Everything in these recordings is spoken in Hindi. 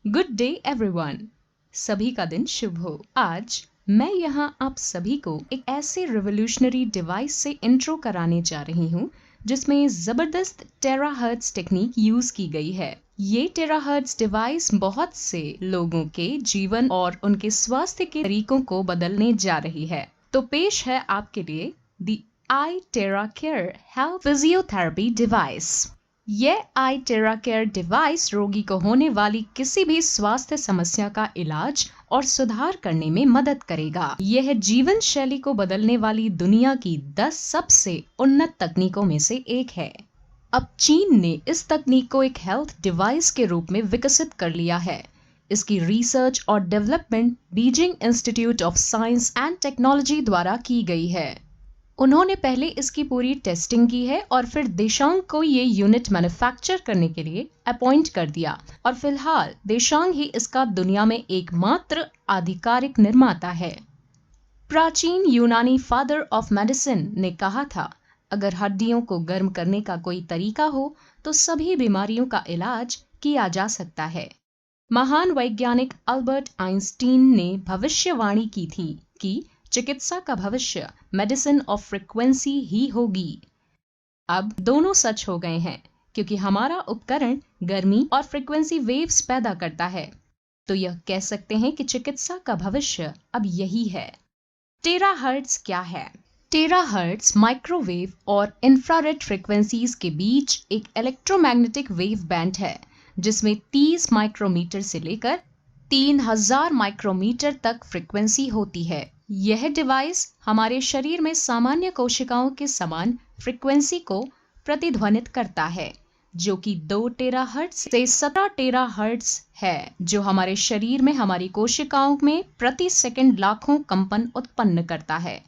Good day everyone. सभी का दिन शुभ हो। आज मैं यहाँ आप सभी को एक ऐसे रिवोल्यूशनरी डिवाइस से इंट्रो कराने जा रही हूँ जिसमें जबरदस्त टेराहर्ट्ज टेक्निक यूज की गई है। ये टेराहर्ट्ज डिवाइस बहुत से लोगों के जीवन और उनके स्वास्थ्य के तरीकों को बदलने जा रही है। तो पेश है आपके लिए दी आई tera care health physiotherapy device. यह आई टेरा केयर डिवाइस रोगी को होने वाली किसी भी स्वास्थ्य समस्या का इलाज और सुधार करने में मदद करेगा। यह जीवन शैली को बदलने वाली दुनिया की 10 सबसे उन्नत तकनीकों में से एक है। अब चीन ने इस तकनीक को एक हेल्थ डिवाइस के रूप में विकसित कर लिया है। इसकी रिसर्च और development Beijing institute of science and technology द्वारा की गई है। उन्होंने पहले इसकी पूरी टेस्टिंग की है और फिर देशांग को ये यूनिट मैन्युफैक्चर करने के लिए अपॉइंट कर दिया और फिलहाल देशांग ही इसका दुनिया में एकमात्र आधिकारिक निर्माता है। प्राचीन यूनानी फादर ऑफ मेडिसिन ने कहा था, अगर हड्डियों को गर्म करने का कोई तरीका हो तो सभी बीमारियों का इलाज किया जा सकता है। महान वैज्ञानिक अल्बर्ट आइंस्टीन ने भविष्यवाणी की थी कि चिकित्सा का भविष्य मेडिसिन ऑफ फ्रीक्वेंसी ही होगी। अब दोनों सच हो गए हैं क्योंकि हमारा उपकरण गर्मी और फ्रीक्वेंसी वेव्स पैदा करता है। तो यह कह सकते हैं कि चिकित्सा का भविष्य अब यही है। टेराहर्ट्ज क्या है? टेराहर्ट्ज माइक्रोवेव और इंफ्रारेड फ्रीक्वेंसीज के बीच एक इलेक्ट्रोमैग्नेटिक वेव बैंड है जिसमें 30 माइक्रोमीटर से लेकर 3000 माइक्रोमीटर तक फ्रीक्वेंसी होती है। यह डिवाइस हमारे शरीर में सामान्य कोशिकाओं के समान फ्रीक्वेंसी को प्रतिध्वनित करता है जो कि 2 टेराहर्ट्ज से 17 टेराहर्ट्ज है, जो हमारे शरीर में हमारी कोशिकाओं में प्रति सेकंड लाखों कंपन उत्पन्न करता है।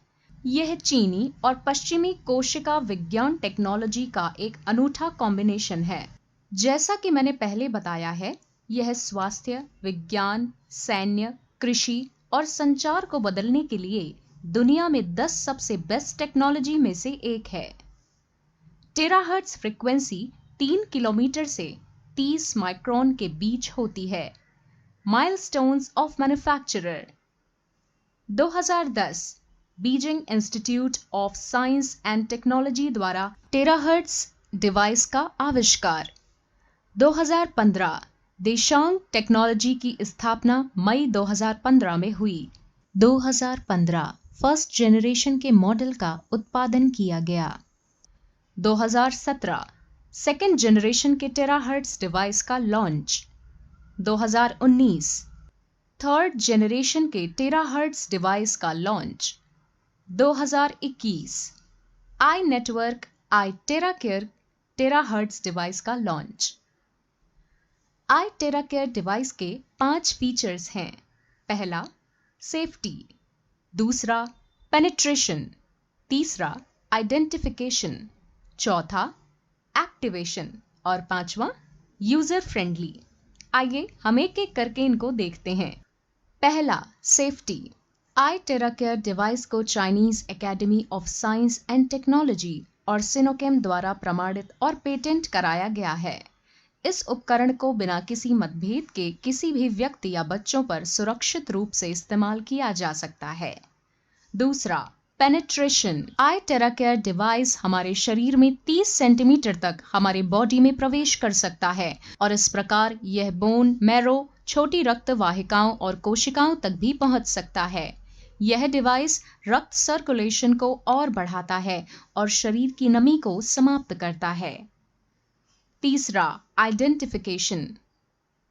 यह चीनी और पश्चिमी कोशिका विज्ञान टेक्नोलॉजी का एक अनूठा कॉम्बिनेशन है। जैसा कि मैंने पहले बताया है, यह स्वास्थ्य, विज्ञान, सैन्य, कृषि और संचार को बदलने के लिए दुनिया में 10 सबसे बेस्ट टेक्नोलॉजी में से एक है। टेराहर्ट्ज फ्रीक्वेंसी 3 किलोमीटर से 30 माइक्रोन के बीच होती है। Milestones of manufacturer 2010 Beijing institute of science and technology द्वारा टेराहर्ट्ज डिवाइस का आविष्कार। 2015 देशांग टेक्नोलॉजी की स्थापना मई 2015 में हुई। 2015 फर्स्ट जनरेशन के मॉडल का उत्पादन किया गया। 2017 सेकेंड जनरेशन के टेराहर्ट्ज डिवाइस का लॉन्च। 2019 थर्ड जनरेशन के टेराहर्ट्ज डिवाइस का launch. 2021 I network I tera care terahertz device का launch. I tera care device के 5 फीचर्स हैं। पहला, सेफ्टी। दूसरा, पेनिट्रेशन। तीसरा, आइडेंटिफिकेशन। चौथा, एक्टिवेशन। और पांचवा, यूजर फ्रेंडली। आइए हम एक एक करके इनको देखते हैं। पहला, सेफ्टी। आई टेरा केयर डिवाइस को Chinese academy of science and technology और सिनोकेम द्वारा प्रमाणित और पेटेंट कराया गया है। इस उपकरण को बिना किसी मतभेद के किसी भी व्यक्ति या बच्चों पर सुरक्षित रूप से इस्तेमाल किया जा सकता है। दूसरा, पेनिट्रेशन। आई टेरा केयर डिवाइस हमारे शरीर में 30 सेंटीमीटर तक हमारे बॉडी में प्रवेश कर सकता है और इस प्रकार यह बोन, मैरो, छोटी रक्त वाहिकाओं और कोशिकाओं तक भी पहुंच सकता है। यह डिवाइस रक्त सर्कुलेशन को और बढ़ाता है और शरीर की नमी को समाप्त करता है। तीसरा, आइडेंटिफिकेशन।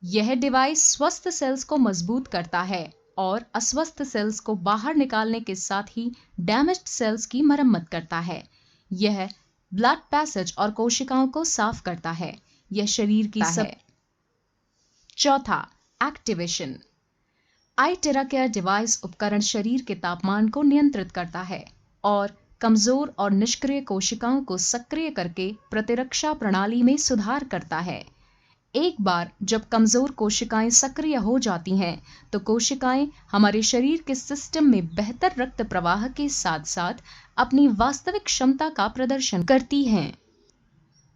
यह डिवाइस स्वस्थ सेल्स को मजबूत करता है और अस्वस्थ सेल्स को बाहर निकालने के साथ ही डैमेज्ड सेल्स की मरम्मत करता है। यह ब्लड पैसेज और कोशिकाओं को साफ करता है। यह शरीर की सब। चौथा, एक्टिवेशन। आई टेरा केयर डिवाइस उपकरण शरीर के तापमान को नियंत्रित करता है और कमजोर और निष्क्रिय कोशिकाओं को सक्रिय करके प्रतिरक्षा प्रणाली में सुधार करता है। एक बार जब कमजोर कोशिकाएं सक्रिय हो जाती हैं तो कोशिकाएं हमारे शरीर के सिस्टम में बेहतर रक्त प्रवाह के साथ साथ अपनी वास्तविक क्षमता का प्रदर्शन करती हैं।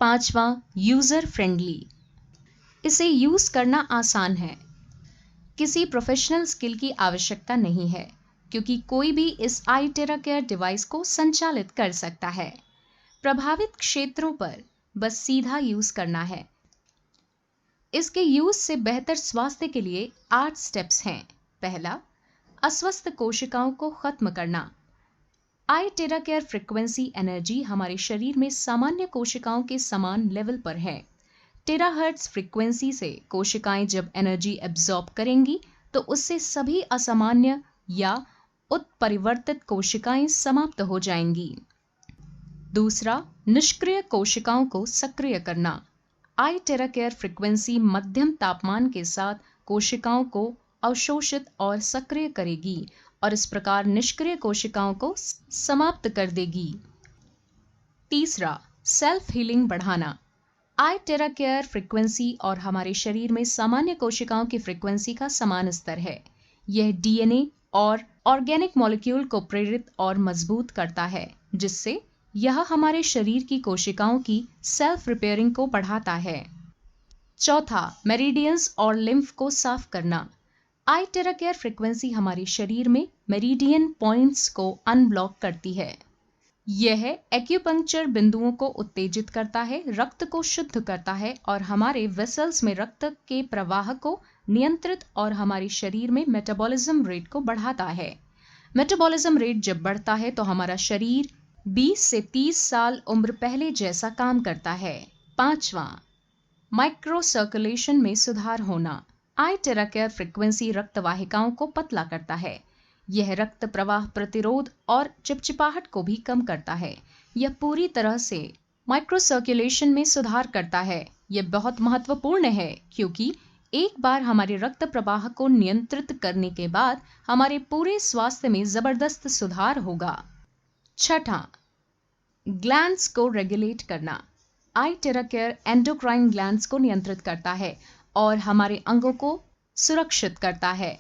पांचवा, यूजर फ्रेंडली। इसे यूज करना आसान है। किसी प्रोफेशनल स्किल की आवश्यकता नहीं है, क्योंकि कोई भी इस iTerra Care डिवाइस को संचालित कर सकता है। प्रभावित क्षेत्रों पर बस सीधा यूज करना है। इसके यूज से बेहतर स्वास्थ्य के लिए 8 स्टेप्स हैं। पहला, अस्वस्थ कोशिकाओं को खत्म करना। iTerra Care फ्रीक्वेंसी एनर्जी हमारे शरीर में सामान्य कोशिकाओं के समान लेवल पर है। टेराहर्ट्ज फ्रीक्वेंसी से कोशिकाएं जब एनर्जी एब्जॉर्ब करेंगी तो उससे सभी असामान्य या उत्परिवर्तित कोशिकाएं समाप्त हो जाएंगी। दूसरा, निष्क्रिय कोशिकाओं को सक्रिय करना। iTerra Care फ्रीक्वेंसी मध्यम तापमान के साथ कोशिकाओं को अवशोषित और सक्रिय करेगी और इस प्रकार निष्क्रिय कोशिकाओं को समाप्त कर देगी। तीसरा, सेल्फ हीलिंग बढ़ाना। iTerra Care फ्रीक्वेंसी और हमारे शरीर में सामान्य कोशिकाओं की फ्रीक्वेंसी का समान स्तर है। यह डीएनए और ऑर्गेनिक मॉलिक्यूल को प्रेरित और मजबूत करता है, जिससे यह हमारे शरीर की कोशिकाओं की सेल्फ रिपेयरिंग को बढ़ाता है। चौथा, मेरिडियंस और लिम्फ को साफ करना। iTerra Care फ्रीक्वेंसी हमारे शरीर में मेरिडियन पॉइंट्स को अनब्लॉक करती है। यह एक्यूपंक्चर बिंदुओं को उत्तेजित करता है, रक्त को शुद्ध करता है और हमारे वेसल्स में रक्त के प्रवाह को नियंत्रित और हमारे शरीर में मेटाबॉलिज्म रेट को बढ़ाता है। मेटाबॉलिज्म रेट जब बढ़ता है तो हमारा शरीर 20 से 30 साल उम्र पहले जैसा काम करता है। पांचवा, माइक्रो सर्कुलेशन में सुधार होना। iTerra Care फ्रीक्वेंसी रक्त वाहिकाओं को पतला करता है। यह रक्त प्रवाह प्रतिरोध और चिपचिपाहट को भी कम करता है। यह पूरी तरह से माइक्रो सर्कुलेशन में सुधार करता है। यह बहुत महत्वपूर्ण है क्योंकि एक बार हमारे रक्त प्रवाह को नियंत्रित करने के बाद हमारे पूरे स्वास्थ्य में जबरदस्त सुधार होगा। छठा, ग्लैंड्स को रेगुलेट करना। iTerra Care एंडोक्राइन ग्लैंड्स को नियंत्रित करता है और हमारे अंगों को सुरक्षित करता है।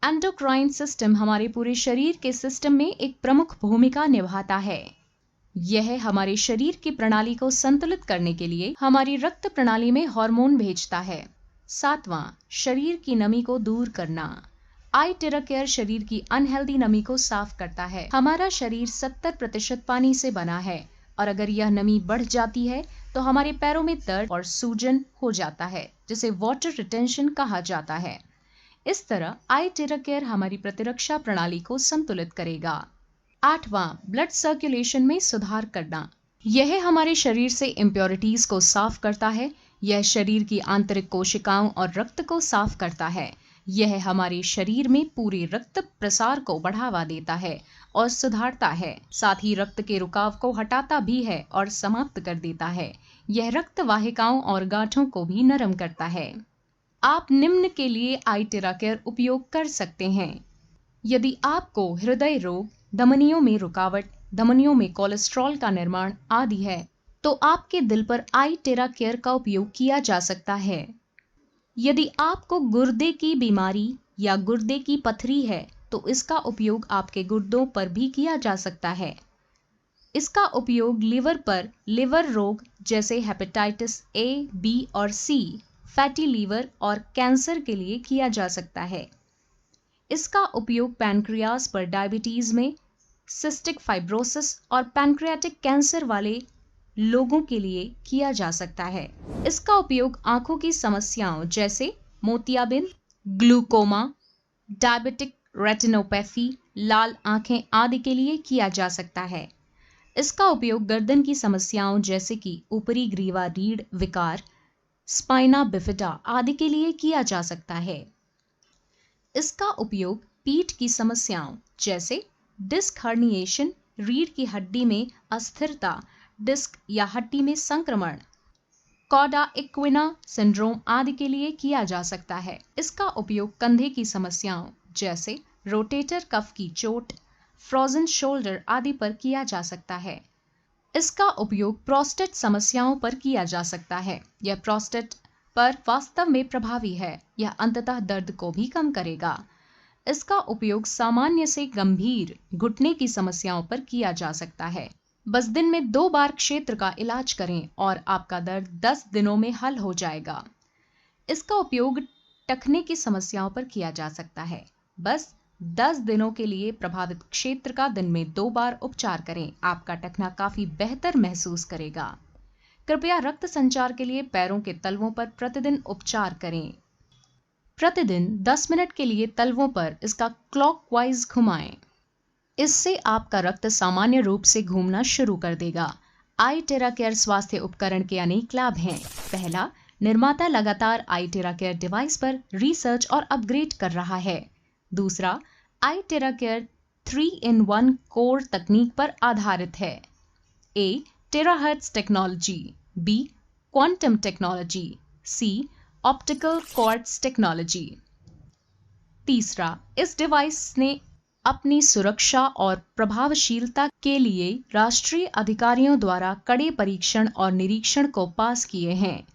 एंडोक्राइन सिस्टम हमारे पूरे शरीर के सिस्टम में एक प्रमुख भूमिका निभाता है। यह हमारे शरीर की प्रणाली को संतुलित करने के लिए हमारी रक्त प्रणाली में हार्मोन भेजता है। सातवां, शरीर की नमी को दूर करना। iTerra Care शरीर की अनहेल्दी नमी को साफ करता है। हमारा शरीर 70% पानी से बना है और अगर यह नमी बढ़ जाती है तो हमारे पैरों में दर्द और सूजन हो जाता है, जिसे वाटर रिटेंशन कहा जाता है। इस तरह iTerra Care हमारी प्रतिरक्षा प्रणाली को संतुलित करेगा। आठवां, ब्लड सर्कुलेशन में सुधार करना। यह हमारे शरीर से इम्प्योरिटीज को साफ करता है। यह शरीर की आंतरिक कोशिकाओं और रक्त को साफ करता है। यह हमारे शरीर में पूरे रक्त प्रसार को बढ़ावा देता है और सुधारता है। साथ ही रक्त के रुकाव को हटाता भी है और समाप्त कर देता है। यह रक्त वाहिकाओं और गांठों को भी नरम करता है। आप निम्न के लिए iTerra Care उपयोग कर सकते हैं। यदि आपको हृदय रोग, धमनियों में रुकावट, धमनियों में कोलेस्ट्रॉल का निर्माण आदि है, तो आपके दिल पर iTerra Care का उपयोग किया जा सकता है। यदि आपको गुर्दे की बीमारी या गुर्दे की पथरी है, तो इसका उपयोग आपके गुर्दों पर भी किया जा सकता है। इसका उपयोग लिवर पर लिवर रोग जैसे हेपेटाइटिस A, B और C, फैटी लीवर और कैंसर के लिए किया जा सकता है। इसका उपयोग पैनक्रियाज पर डायबिटीज में, सिस्टिक फाइब्रोसिस और पैनक्रियाटिक कैंसर वाले लोगों के लिए किया जा सकता है। इसका उपयोग आंखों की समस्याओं जैसे मोतियाबिंद, ग्लूकोमा, डायबिटिक रेटिनोपैथी, लाल आंखें आदि के लिए किया जा सकता है। इसका उपयोग गर्दन की समस्याओं जैसे कि ऊपरी ग्रीवा रीढ़ विकार, स्पाइना बिफिडा आदि के लिए किया जा सकता है। इसका उपयोग पीठ की समस्याओं जैसे डिस्क हर्निएशन, रीढ़ की हड्डी में अस्थिरता, डिस्क या हड्डी में संक्रमण, कॉडा इक्विना सिंड्रोम आदि के लिए किया जा सकता है। इसका उपयोग कंधे की समस्याओं जैसे रोटेटर कफ की चोट, फ्रोजन शोल्डर आदि पर किया जा सकता है। इसका उपयोग प्रोस्टेट समस्याओं पर किया जा सकता है। यह प्रोस्टेट पर वास्तव में प्रभावी है। यह अंततः दर्द को भी कम करेगा। इसका उपयोग सामान्य से गंभीर घुटने की समस्याओं पर किया जा सकता है। बस दिन में 2 बार क्षेत्र का इलाज करें और आपका दर्द 10 दिनों में हल हो जाएगा। इसका उपयोग टखने की समस्याओं पर किया जा सकता है। बस 10 दिनों के लिए प्रभावित क्षेत्र का दिन में 2 बार उपचार करें। आपका टखना काफी बेहतर महसूस करेगा। कृपया रक्त संचार के लिए पैरों के तलवों पर प्रतिदिन उपचार करें। प्रतिदिन 10 मिनट के लिए तलवों पर इसका क्लॉकवाइज घुमाएं। इससे आपका रक्त सामान्य रूप से घूमना शुरू कर देगा। आई टेरा केयर स्वास्थ्य उपकरण के अनेक लाभ हैं। पहला, निर्माता लगातार आई टेरा केयर डिवाइस पर रिसर्च और अपग्रेड कर रहा है। दूसरा, आई टेरा केयर 3-in-1 कोर तकनीक पर आधारित है। A, terahertz technology, B, quantum technology, C, optical quartz technology. तीसरा, इस डिवाइस ने अपनी सुरक्षा और प्रभावशीलता के लिए राष्ट्रीय अधिकारियों द्वारा कड़े परीक्षण और निरीक्षण को पास किए हैं।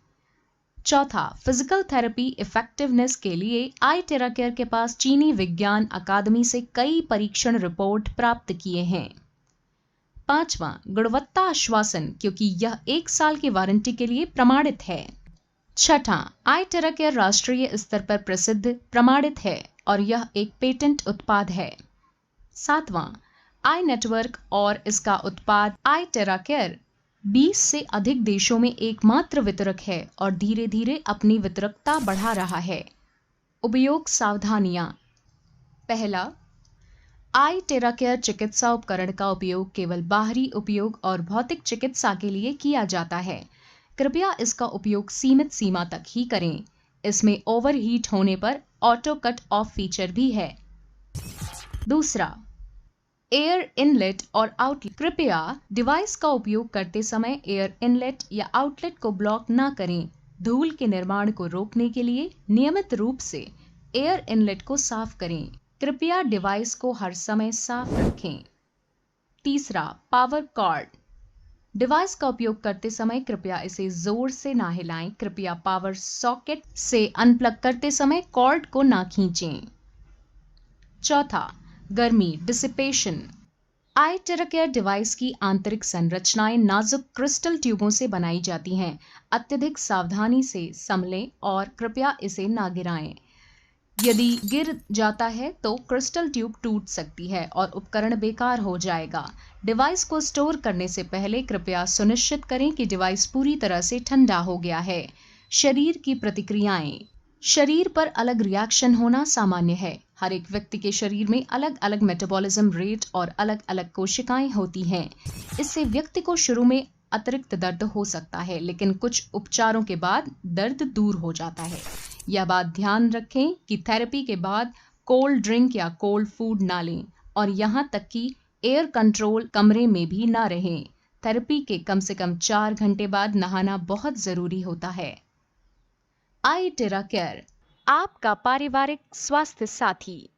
चौथा, फिजिकल थेरेपी इफेक्टिवनेस के लिए आई टेरा केयर के पास चीनी विज्ञान अकादमी से कई परीक्षण रिपोर्ट प्राप्त किए हैं। पांचवा, गुणवत्ता आश्वासन, क्योंकि यह 1 साल की वारंटी के लिए प्रमाणित है। छठा, आई टेरा केयर राष्ट्रीय स्तर पर प्रसिद्ध प्रमाणित है और यह एक पेटेंट उत्पाद है। सातवां, आई नेटवर्क और इसका उत्पाद आई टेरा केयर 20 से अधिक देशों में एकमात्र वितरक है और धीरे धीरे अपनी वितरकता बढ़ा रहा है। उपयोग सावधानियां। पहला, आई टेरा केयर चिकित्सा उपकरण का उपयोग केवल बाहरी उपयोग और भौतिक चिकित्सा के लिए किया जाता है। कृपया इसका उपयोग सीमित सीमा तक ही करें। इसमें ओवरहीट होने पर ऑटो कट ऑफ फीचर भी है। दूसरा, एयर इनलेट और आउटलेट। कृपया डिवाइस का उपयोग करते समय एयर इनलेट या आउटलेट को ब्लॉक न करें। धूल के निर्माण को रोकने के लिए नियमित रूप से एयर इनलेट को साफ करें। कृपया डिवाइस को हर समय साफ रखें। तीसरा, पावर कॉर्ड। डिवाइस का उपयोग करते समय कृपया इसे जोर से ना हिलाएं। कृपया पावर सॉकेट से अनप्लग करते समय कॉर्ड को ना खींचें। चौथा, गर्मी डिसिपेशन। आई टेरा केयर डिवाइस की आंतरिक संरचनाएं नाजुक क्रिस्टल ट्यूबों से बनाई जाती हैं। अत्यधिक सावधानी से संभलें और कृपया इसे ना गिराएं। यदि गिर जाता है तो क्रिस्टल ट्यूब टूट सकती है और उपकरण बेकार हो जाएगा। डिवाइस को स्टोर करने से पहले कृपया सुनिश्चित करें कि डिवाइस पूरी तरह से ठंडा हो गया है। शरीर की प्रतिक्रियाएं। शरीर पर अलग रिएक्शन होना सामान्य है। हर एक व्यक्ति के शरीर में अलग अलग मेटाबॉलिज्म रेट और अलग अलग कोशिकाएं होती हैं। इससे व्यक्ति को शुरू में अतिरिक्त दर्द हो सकता है, लेकिन कुछ उपचारों के बाद दर्द दूर हो जाता है। यह बात ध्यान रखें कि थेरेपी के बाद कोल्ड ड्रिंक या कोल्ड फूड ना लें और यहाँ तक कि एयर कंट्रोल कमरे में भी ना रहें। थेरेपी के कम से कम 4 घंटे बाद नहाना बहुत जरूरी होता है। आई टेरा केयर, आपका पारिवारिक स्वास्थ्य साथी।